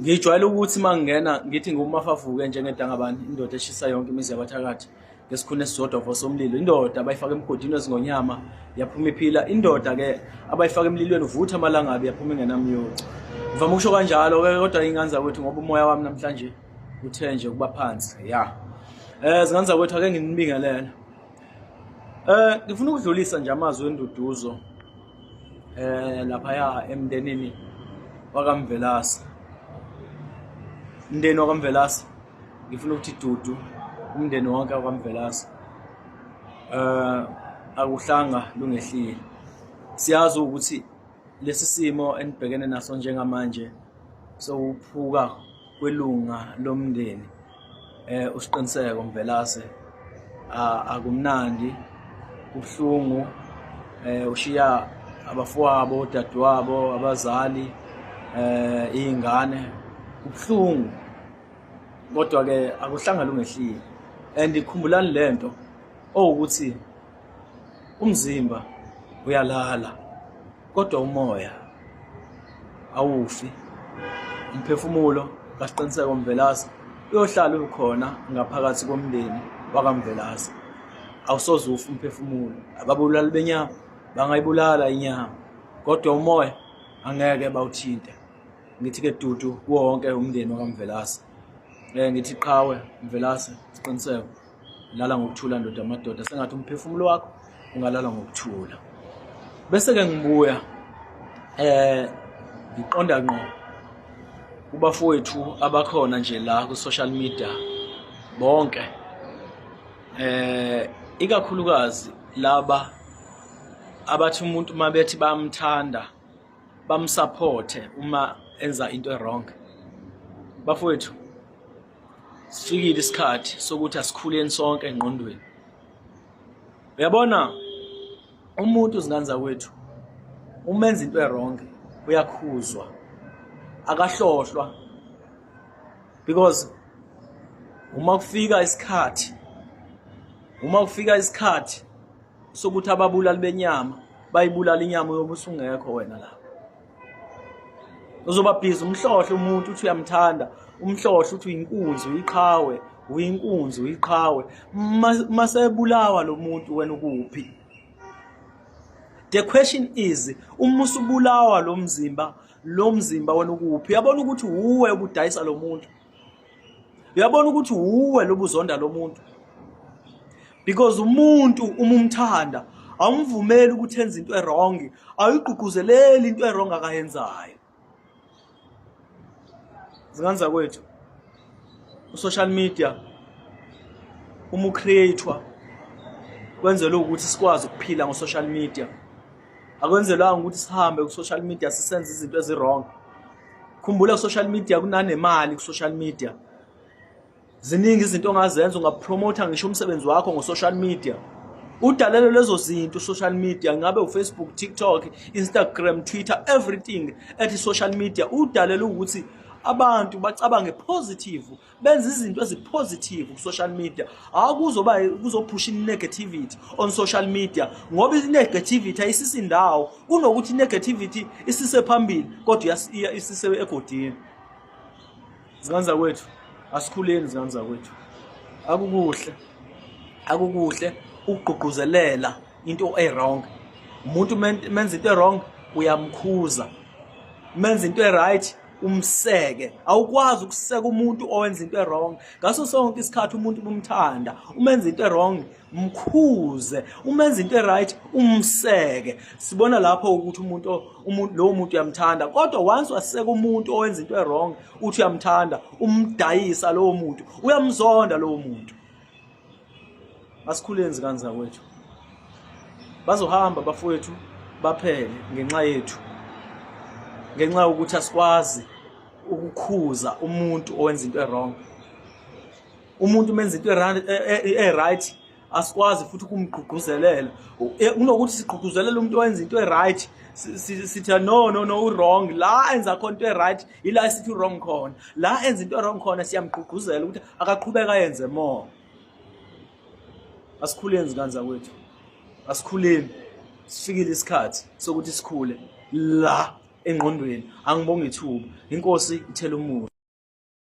Ngijwayele ukuthi mangingena ngithi ngumafavuke njengedangabani indoda eshisa yonke imizi yabathakathi ngesikhuni esisodwa somlilo. Indoda abayifaka emgodini wezingonyama yaphuma iphila. Indoda ke abayifaka emlilweni uvutha amalangabi yaphuma ingenamyoci. Ngivama ukusho kanjalo ke, kodwa ingane zakwethu ngoba umoya wami namhlanje uthe nje ukuba phansi ya. Zingane zakwethu ake nginibingelele. Ngifuna ukudlulisa nje amazwi enduduzo lapha emndenini wakaMvelase. Umndeni wakaMvelase ngifuna ukuthi Dudu, umndeni wonke wakaMvelase akuhlanga lungehlile. Siyazi ukuthi lesi simo enibhekene naso njengamanje sowuphuka kwelunga lomndeni usiqiniseko Mvelase akumnandi, kubhlungu, ushiya abafowabo, odadewabo, abazali, izingane, kubhlungu. Kodwa ke akuhlanga lungehlile. And ikhumbulani lento ukuthi umzimba uyalala kodwa umoya awufi. Umphefumulo kasiqiniseko Mvelase uyohlala ukhona ngaphakathi komndeni wakaMvelase. Awusoze ufe umphefumulo. Ababulali benyama bangayibulala inyama kodwa umoya angeke bawuthinte. Ngithi ke Dudu wonke umndeni wakaMvelase, ngithi qhawe Mvelase siqiniseko lala ngokuthula ndoda amadoda, sengathi umphefumulo wakho ungalala ngokuthula. Bese ke ngibuya ngiqonda ngqo kubafowethu abakhona nje la ku social media bonke, ikakhulukazi laba abathi umuntu mabethi bamthanda bamsupporte uma enza into wrong. Bafowethu, sifikile isikhathi sokuthi asikhuleni sonke engqondweni. Uyabona umuntu zingane zakwethu umenza into wrong uyakhuzwa, akahlohlwa, because uma kufika isikhathi sokuthi ababulali benyama bayibulala inyama yobusungekho wena la, uzoba busy umhlohlo umuntu uthi uyamthanda, umhlohlo uthi uyinkunzi uyiqhawe, uyinkunzi uyiqhawe. Masebulawa lo muntu wena ukuphi? The question is, uma usubulawa lo mzimba wena ukuphi? Uyabona ukuthi uwe ubudayisa lo muntu? Uyabona ukuthi uwe lobuzonda lo muntu? Because umuntu uma umthanda awumvumeli ukuthi enze into wrong, ayigqugquzeleli into wrong akayenzayo. Zingane zakwethu, social media uma ucreator kwenzelwe ukuthi sikwazi ukuphila ngo social media, akwenzelwanga ukuthi sihambe ku social media sisenze izinto ezirong. Khumbula ku social media kunanemali ku social media. Ziningi izinto ongazenza, ungapromote ngisho umsebenzi wakho ngo social media. Udalelo lezo zinto social media, ngabe uFacebook, TikTok, Instagram, Twitter, everything at social media. Udalelo ukuthi abantu bacabange positive, benze izinto ezipositive ku social media. Kuzophusha negativity on social media, ngoba i-negativity ayisisindawo kunokuthi negativity isise phambili kodwa isise egodini. Zingane zakwethu asikhuleni, zingane zakwethu, akukuhle ukugqugquzelela into wrong. Umuntu menza into wrong uyamkhuza, menza into right umseke. Awukwazi ukuseka umuntu owenza into wrong. Ngaso sonke isikhathi umuntu umthanda, umenza into wrong mkhuze, umenza into right umseke. Sibona lapho ukuthi lo muntu uyamthanda, kodwa once waseka umuntu owenza into wrong uthi uyamthanda, umdayisa lo muntu, uyamzonda lo muntu. Asikhuleni zingane zakwethu, bazohamba bafowethu baphele ngenxa yethu, ngenxa ukuthi asikwazi ukukhuza umuntu owenza into wrong. Umuntu menza into right asikwazi futhi ukumgqugquzelela. Kunokuthi sigqugquzelele umuntu owenza into right, sithi no wrong. La enza khona into right ila sithi wrong khona. La enza into wrong khona siyamgqugquzela ukuthi akaqhubeka yenze more. Asikhuleni zingane zakwethu, asikhuleni. Sifikile isikhathi sokuthi sikhule la engqondweni. Angibonge ithuba. Inkosi ithele umusa.